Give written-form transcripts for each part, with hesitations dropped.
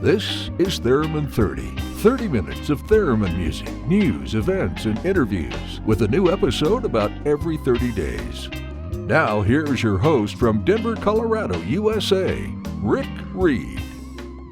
This is Theremin 30. 30 minutes of theremin music, news, events, and interviews with a new episode about every 30 days. Now, here's your host from Denver, Colorado, USA, Rick Reed.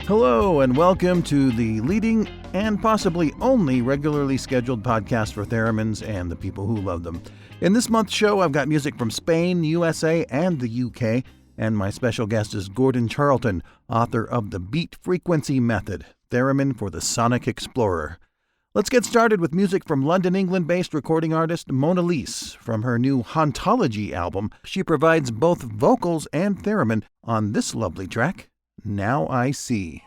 Hello, and welcome to the leading and possibly only regularly scheduled podcast for theremins and the people who love them. In this month's show, I've got music from Spain, USA, and the UK, and my special guest is Gordon Charlton, author of The Beat Frequency Method, Theremin for the Sonic Explorer. Let's get started with music from London, England-based recording artist Mona Lisa. From her new Hauntology album, she provides both vocals and theremin on this lovely track, Now I See.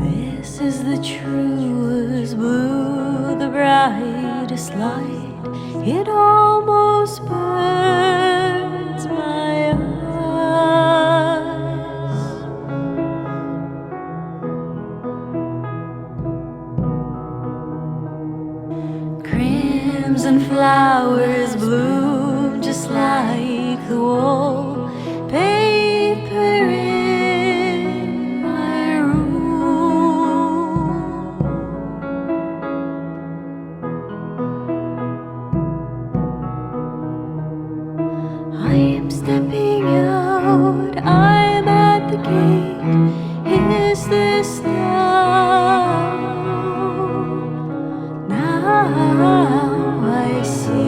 This is the truest blue, the brightest light. It almost burns my eyes. Crimson flowers bloom just like the wallpaper in my room. I am stepping out, I'm at the gate. Is this now? Now I see.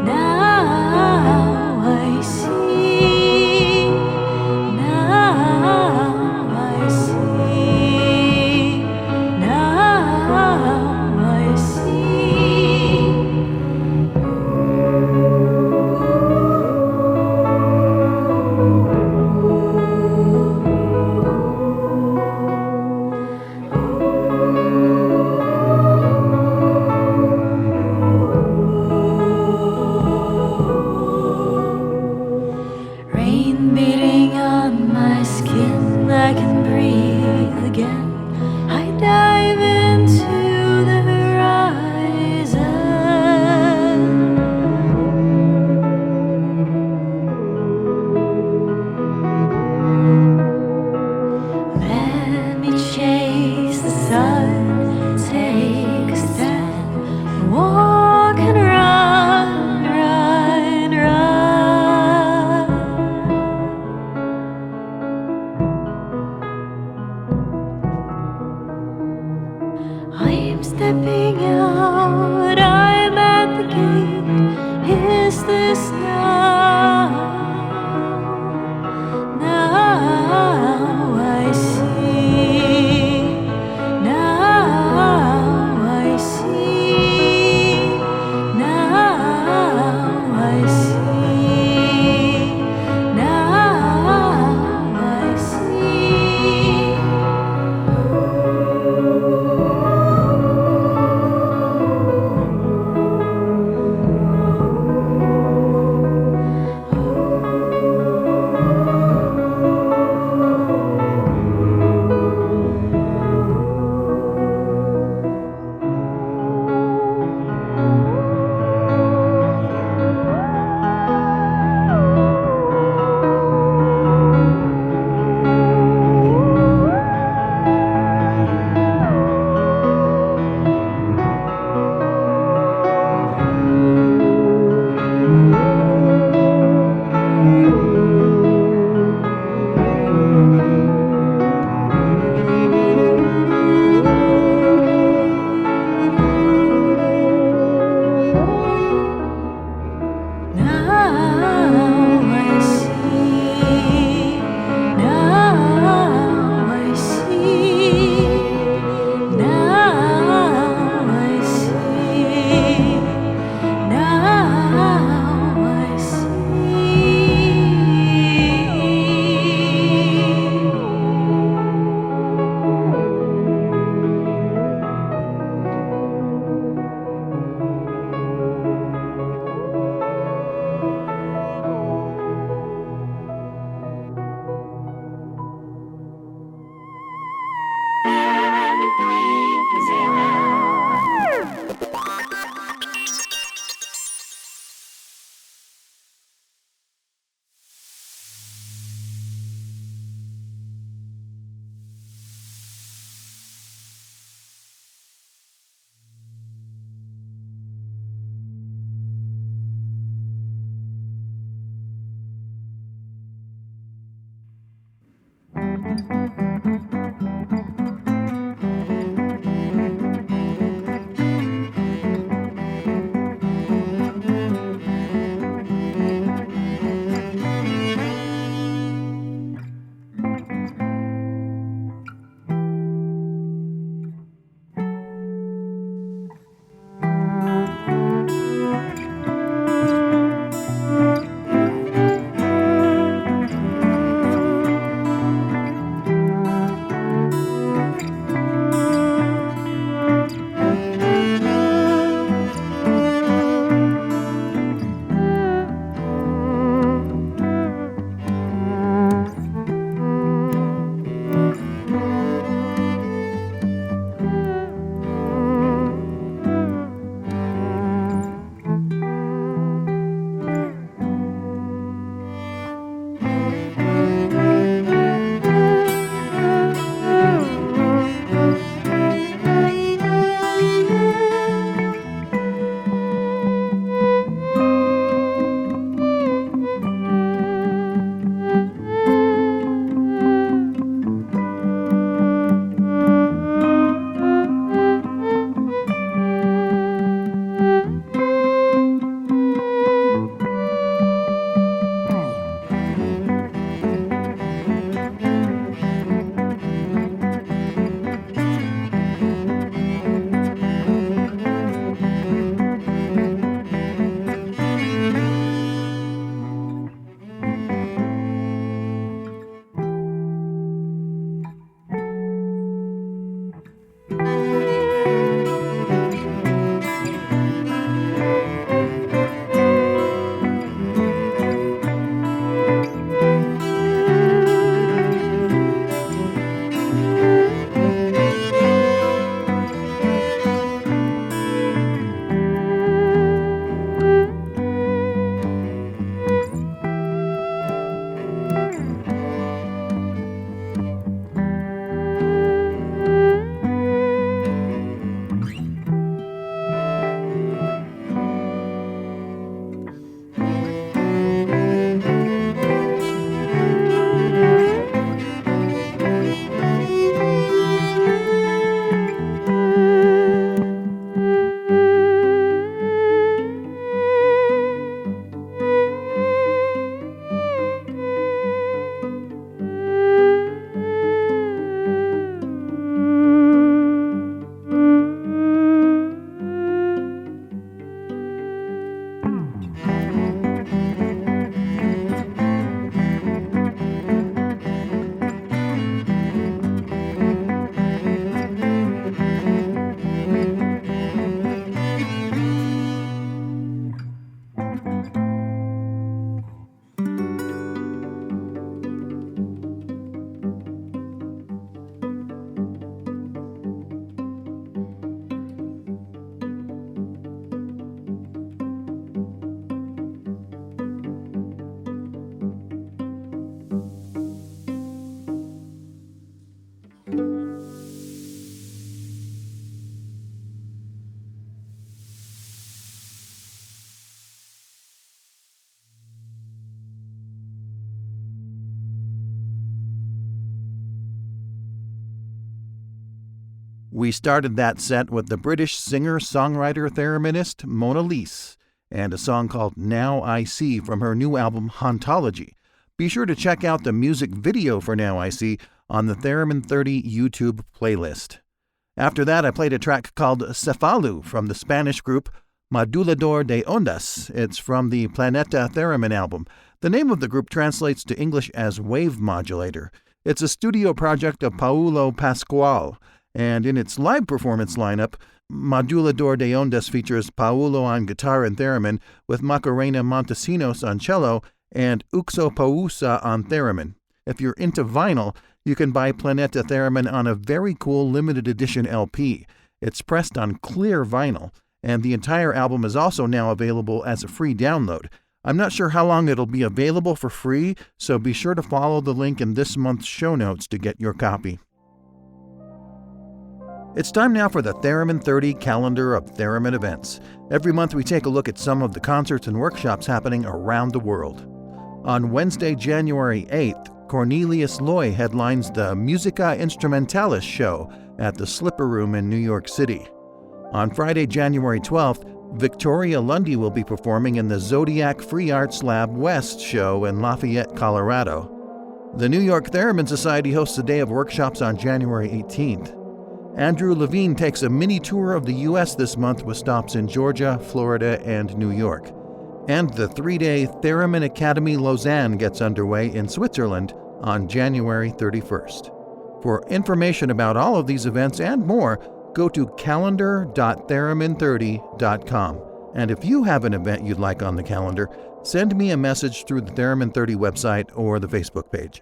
Now I see. Now I see. Now I see. We started that set with the British singer-songwriter-thereminist Mona Lisa and a song called Now I See from her new album Hauntology. Be sure to check out the music video for Now I See on the Theremin 30 YouTube playlist. After that, I played a track called Cefalu from the Spanish group Modulador de Ondas. It's from the Planeta Theremin album. The name of the group translates to English as Wave Modulator. It's a studio project of Paulo Pascual, and in its live performance lineup, Modulador de Ondas features Paulo on guitar and theremin, with Macarena Montesinos on cello and Uxo Pausa on theremin. If you're into vinyl, you can buy Planeta Theremin on a very cool limited edition LP. It's pressed on clear vinyl, and the entire album is also now available as a free download. I'm not sure how long it'll be available for free, so be sure to follow the link in this month's show notes to get your copy. It's time now for the Theremin 30 calendar of Theremin events. Every month we take a look at some of the concerts and workshops happening around the world. On Wednesday, January 8th, Cornelius Loy headlines the Musica Instrumentalis show at the Slipper Room in New York City. On Friday, January 12th, Victoria Lundy will be performing in the Zodiac Free Arts Lab West show in Lafayette, Colorado. The New York Theremin Society hosts a day of workshops on January 18th. Andrew Levine takes a mini tour of the U.S. this month with stops in Georgia, Florida, and New York. And the 3-day Theremin Academy Lausanne gets underway in Switzerland on January 31st. For information about all of these events and more, go to calendar.theremin30.com. And if you have an event you'd like on the calendar, send me a message through the Theremin 30 website or the Facebook page.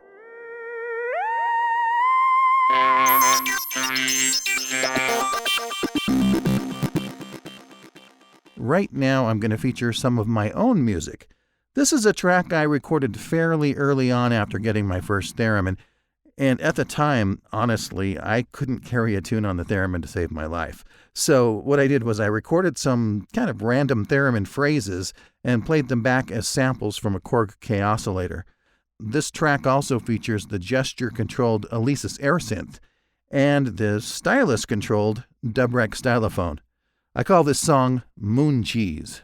Right now, I'm going to feature some of my own music. This is a track I recorded fairly early on after getting my first theremin, and at the time, honestly, I couldn't carry a tune on the theremin to save my life. So what I did was I recorded some kind of random theremin phrases and played them back as samples from a Korg K oscillator. This track also features the gesture-controlled Alesis Air Synth and the stylus-controlled Dubrec Stylophone. I call this song Moon Cheese.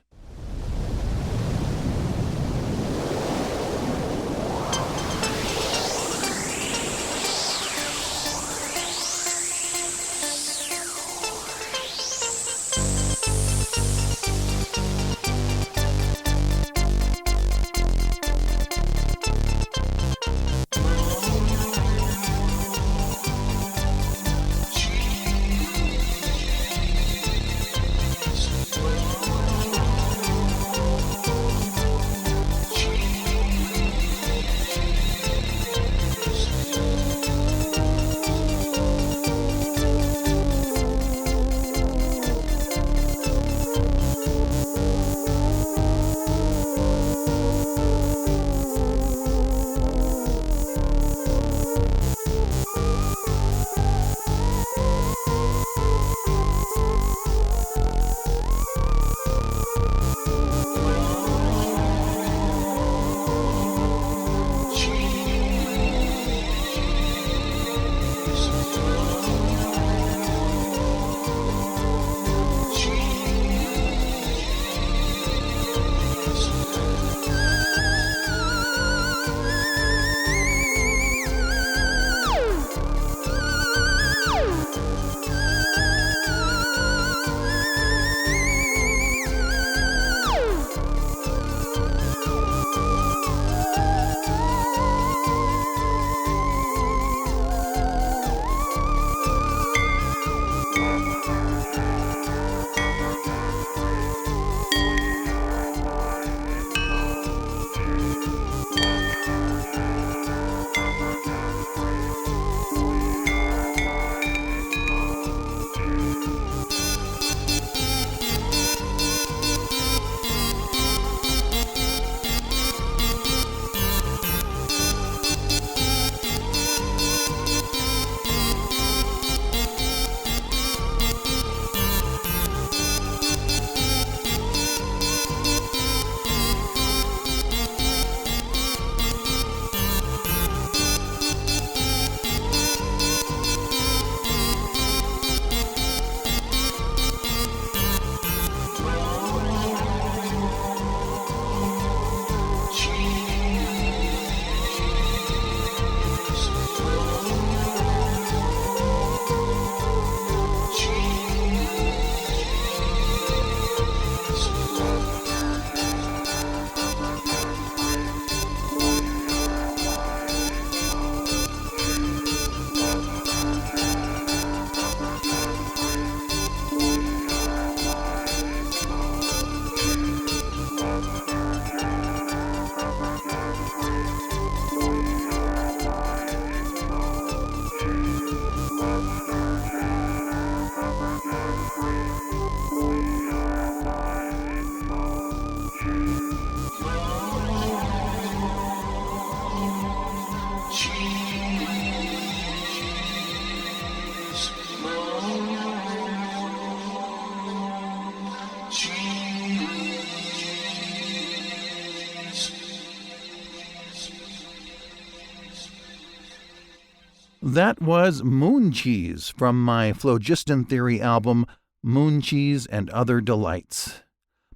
That was Moon Cheese from my Phlogiston Theory album, Moon Cheese and Other Delights.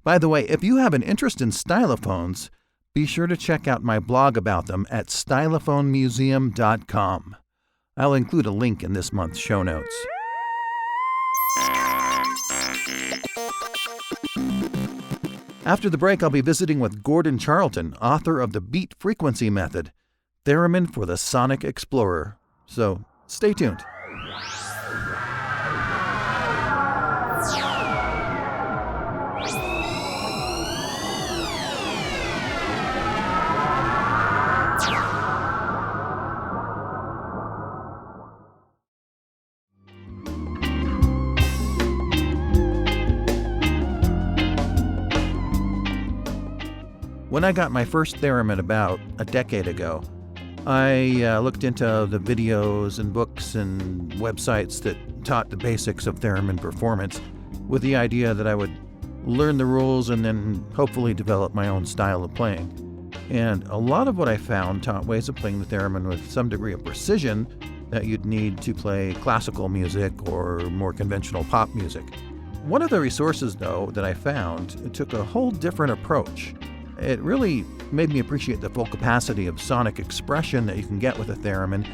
By the way, if you have an interest in stylophones, be sure to check out my blog about them at stylophonemuseum.com. I'll include a link in this month's show notes. After the break, I'll be visiting with Gordon Charlton, author of the Beat Frequency Method, Theremin for the Sonic Explorer. So stay tuned. When I got my first theremin about a decade ago, I looked into the videos and books and websites that taught the basics of theremin performance with the idea that I would learn the rules and then hopefully develop my own style of playing. And a lot of what I found taught ways of playing the theremin with some degree of precision that you'd need to play classical music or more conventional pop music. One of the resources, though, that I found took a whole different approach. It really made me appreciate the full capacity of sonic expression that you can get with a theremin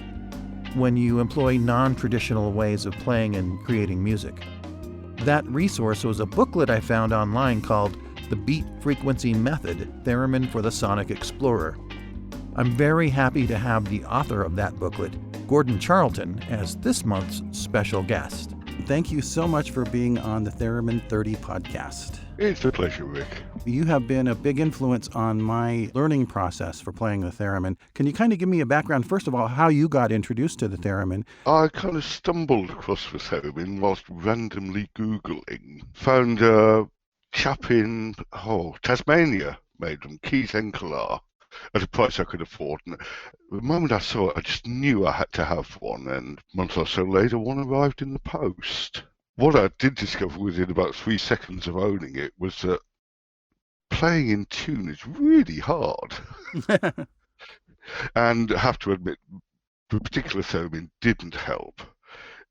when you employ non-traditional ways of playing and creating music. That resource was a booklet I found online called The Beat Frequency Method, Theremin for the Sonic Explorer. I'm very happy to have the author of that booklet, Gordon Charlton, as this month's special guest. Thank you so much for being on the Theremin 30 podcast. It's a pleasure, Rick. You have been a big influence on my learning process for playing the theremin. Can you kind of give me a background, first of all, how you got introduced to the theremin? I kind of stumbled across the theremin whilst randomly Googling. Found a chap in Tasmania made them, Keith Enkelar, at a price I could afford. And the moment I saw it, I just knew I had to have one. And a month or so later, one arrived in the post. What I did discover within about 3 seconds of owning it was that playing in tune is really hard. And I have to admit, the particular theremin didn't help.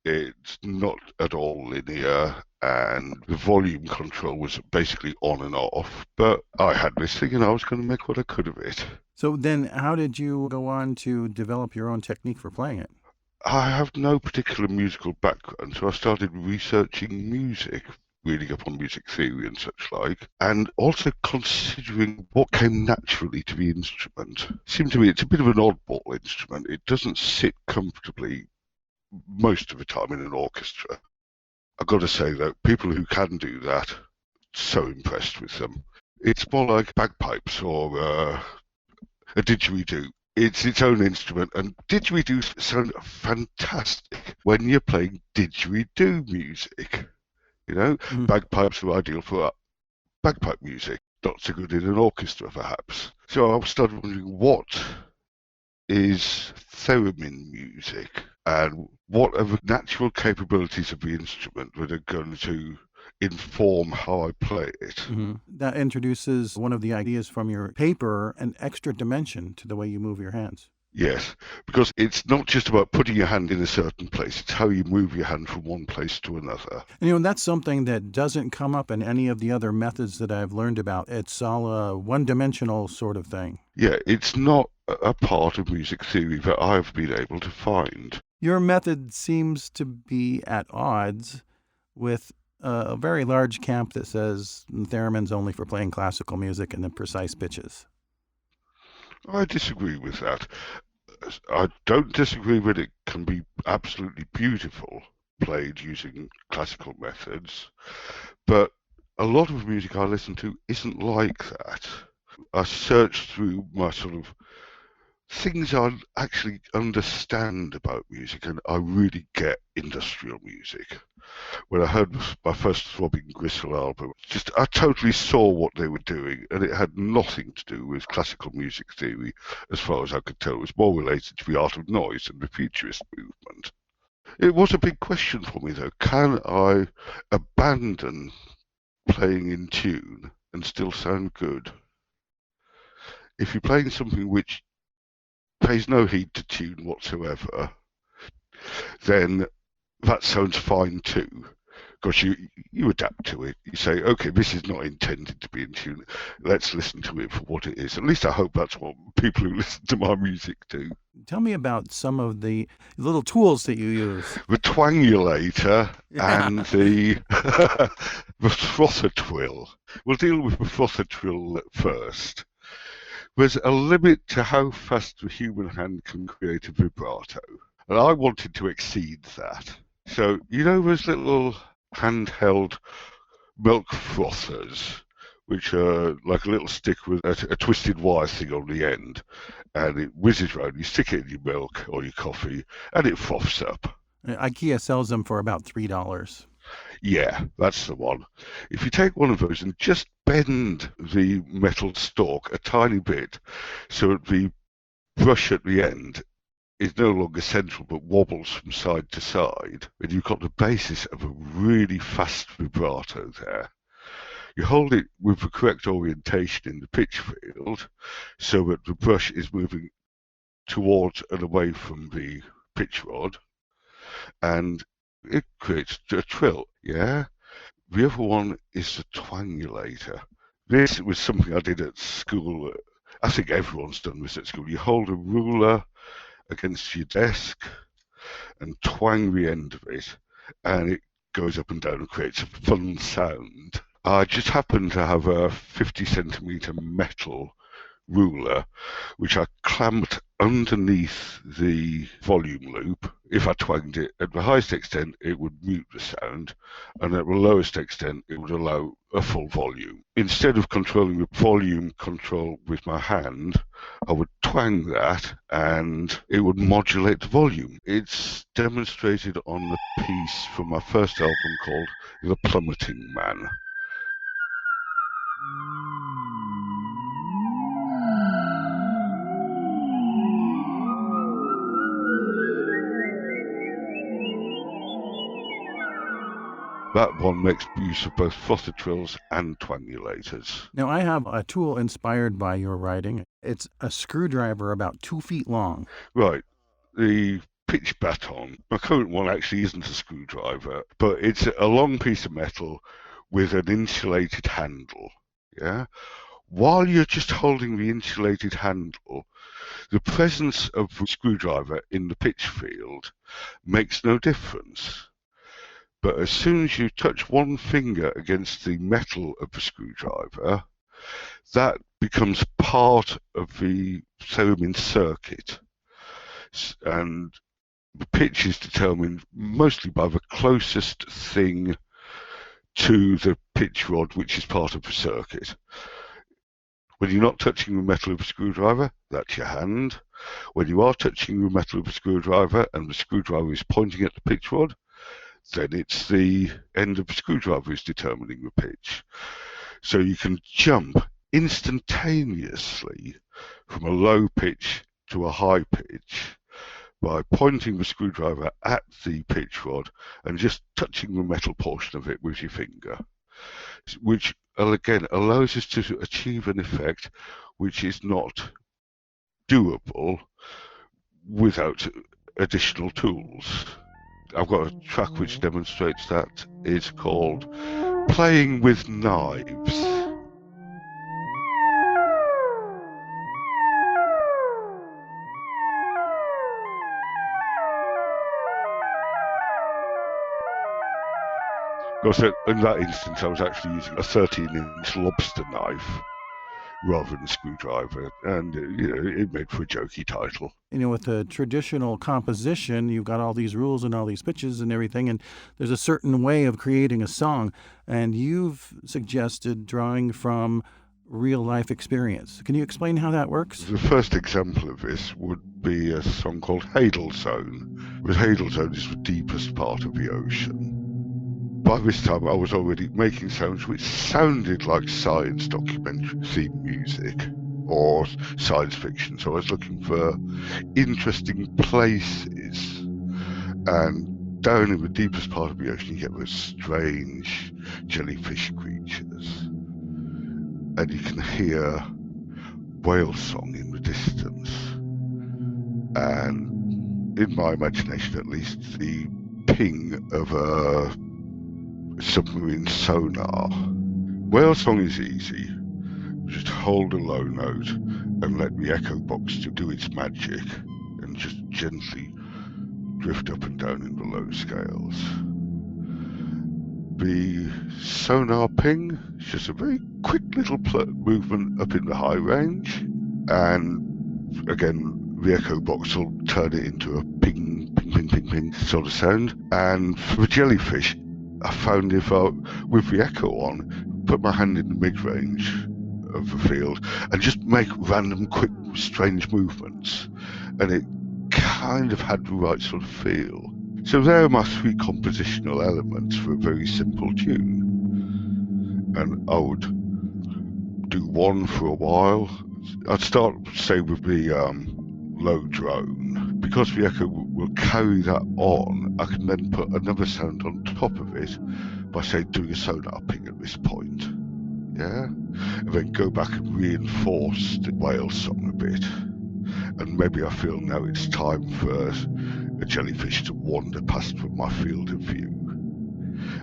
It's not at all linear, and the volume control was basically on and off. But I had this thing, and I was going to make what I could of it. So then how did you go on to develop your own technique for playing it? I have no particular musical background, so I started researching music, reading up on music theory and such like, and also considering what came naturally to the instrument. It seemed to me it's a bit of an oddball instrument. It doesn't sit comfortably most of the time in an orchestra. I've got to say, though, people who can do that, so impressed with them. It's more like bagpipes or a didgeridoo. It's its own instrument, and didgeridoos sound fantastic when you're playing didgeridoo music. You know, bagpipes are ideal for bagpipe music, not so good in an orchestra, perhaps. So I started wondering, what is theremin music, and what are the natural capabilities of the instrument that are going to inform how I play it? Mm-hmm. That introduces one of the ideas from your paper, an extra dimension to the way you move your hands. Yes, because it's not just about putting your hand in a certain place, it's how you move your hand from one place to another. And, that's something that doesn't come up in any of the other methods that I've learned about. It's all a one-dimensional sort of thing. Yeah, it's not a part of music theory that I've been able to find. Your method seems to be at odds with a very large camp that says theremin's only for playing classical music and the precise pitches. I disagree with that. I don't disagree that it can be absolutely beautiful played using classical methods, but a lot of music I listen to isn't like that. I search through my sort of things I actually understand about music, and I really get industrial music. When I heard my first Throbbing Gristle album, I totally saw what they were doing, and it had nothing to do with classical music theory, as far as I could tell. It was more related to the art of noise and the futurist movement. It was a big question for me, though. Can I abandon playing in tune and still sound good? If you're playing something which pays no heed to tune whatsoever, then that sounds fine too. Because you adapt to it. You say, okay, this is not intended to be in tune. Let's listen to it for what it is. At least I hope that's what people who listen to my music do. Tell me about some of the little tools that you use. The twangulator and the frother twill. We'll deal with the frother twill first. There's a limit to how fast the human hand can create a vibrato. And I wanted to exceed that. So, you know those little handheld milk frothers, which are like a little stick with a twisted wire thing on the end, and it whizzes around. You stick it in your milk or your coffee, and it froths up. IKEA sells them for about $3. Yeah, that's the one. If you take one of those and just bend the metal stalk a tiny bit so that the brush at the end is no longer central but wobbles from side to side, and you've got the basis of a really fast vibrato there. You hold it with the correct orientation in the pitch field so that the brush is moving towards and away from the pitch rod, and it creates a trill, yeah? The other one is the twangulator. This was something I did at school. I think everyone's done this at school. You hold a ruler against your desk and twang the end of it, and it goes up and down and creates a fun sound. I just happen to have a 50 centimeter metal ruler which I clamped underneath the volume loop. If I twanged it at the highest extent, it would mute the sound, and at the lowest extent, it would allow a full volume. Instead of controlling the volume control with my hand, I would twang that and it would modulate the volume. It's demonstrated on the piece from my first album called The Plummeting Man. That one makes use of both frother trills and twangulators. Now, I have a tool inspired by your writing. It's a screwdriver about 2 feet long. Right. The pitch baton, my current one actually isn't a screwdriver, but it's a long piece of metal with an insulated handle. Yeah. While you're just holding the insulated handle, the presence of the screwdriver in the pitch field makes no difference. But as soon as you touch one finger against the metal of the screwdriver, that becomes part of the theremin circuit. And the pitch is determined mostly by the closest thing to the pitch rod, which is part of the circuit. When you're not touching the metal of the screwdriver, that's your hand. When you are touching the metal of the screwdriver and the screwdriver is pointing at the pitch rod, then it's the end of the screwdriver is determining the pitch. So you can jump instantaneously from a low pitch to a high pitch by pointing the screwdriver at the pitch rod and just touching the metal portion of it with your finger, which again allows us to achieve an effect which is not doable without additional tools. I've got a track which demonstrates that. It's called Playing with Knives. Because in that instance I was actually using a 13-inch lobster knife rather than a screwdriver, and it made for a jokey title. With the traditional composition, you've got all these rules and all these pitches and everything, and there's a certain way of creating a song, and you've suggested drawing from real-life experience. Can you explain how that works? The first example of this would be a song called Hadal Zone. The Hadal Zone is the deepest part of the ocean. By this time I was already making sounds which sounded like science documentary theme music or science fiction, so I was looking for interesting places, and down in the deepest part of the ocean you get those strange jellyfish creatures, and you can hear whale song in the distance, and in my imagination at least, the ping of a submarine sonar. Whale song is easy. Just hold a low note and let the echo box do its magic and just gently drift up and down in the low scales. The sonar ping is just a very quick little movement up in the high range, and again the echo box will turn it into a ping, ping, ping, ping, ping sort of sound. And for the jellyfish, I found if I, with the echo on, put my hand in the mid-range of the field and just make random, quick, strange movements, and it kind of had the right sort of feel. So there are my three compositional elements for a very simple tune. And I would do one for a while. I'd start, say, with the low drone. Because the echo will carry that on, I can then put another sound on top of it by, say, doing a sonar ping at this point. Yeah? And then go back and reinforce the whale song a bit. And maybe I feel now it's time for a jellyfish to wander past from my field of view.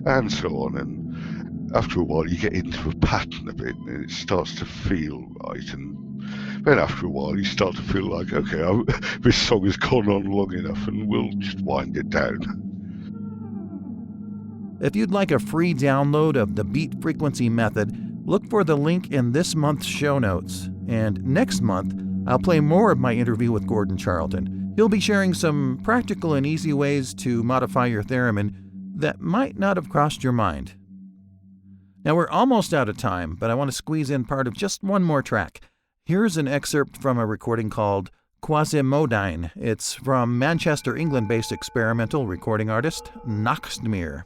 And so on. And after a while you get into a pattern a bit and it starts to feel right. And then after a while you start to feel like, okay, this song has gone on long enough and we'll just wind it down. If you'd like a free download of the beat frequency method, look for the link in this month's show notes. And next month, I'll play more of my interview with Gordon Charlton. He'll be sharing some practical and easy ways to modify your theremin that might not have crossed your mind. Now we're almost out of time, but I want to squeeze in part of just one more track. Here's an excerpt from a recording called Quasimodine. It's from Manchester, England-based experimental recording artist Noxtmere.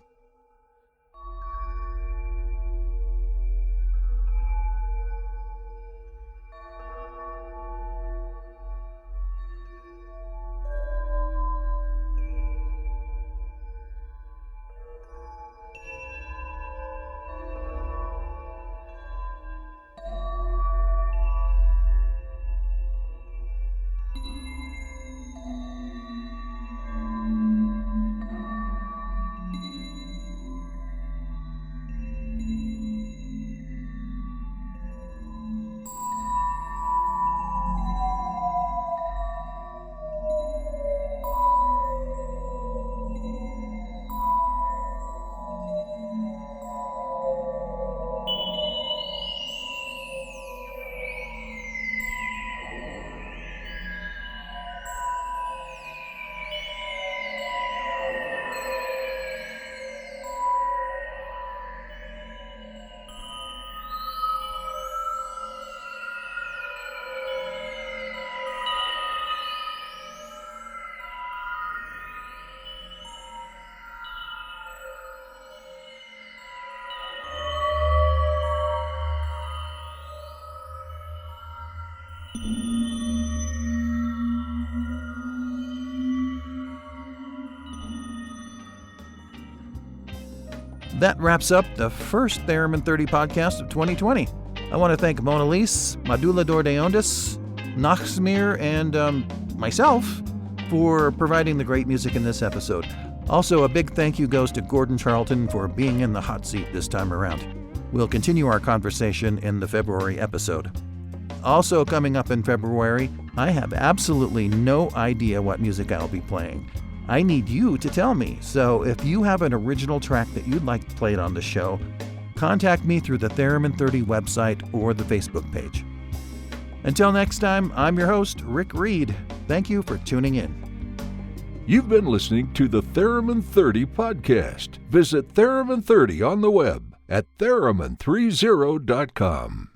That wraps up the first Theremin 30 podcast of 2020. I want to thank Mona Lise, Madulador de Ondas, Noxtmere, and myself for providing the great music in this episode. Also, a big thank you goes to Gordon Charlton for being in the hot seat this time around. We'll continue our conversation in the February episode. Also coming up in February, I have absolutely no idea what music I'll be playing. I need you to tell me, so if you have an original track that you'd like played on the show, contact me through the Theremin 30 website or the Facebook page. Until next time, I'm your host, Rick Reed. Thank you for tuning in. You've been listening to the Theremin 30 podcast. Visit Theremin 30 on the web at theremin30.com.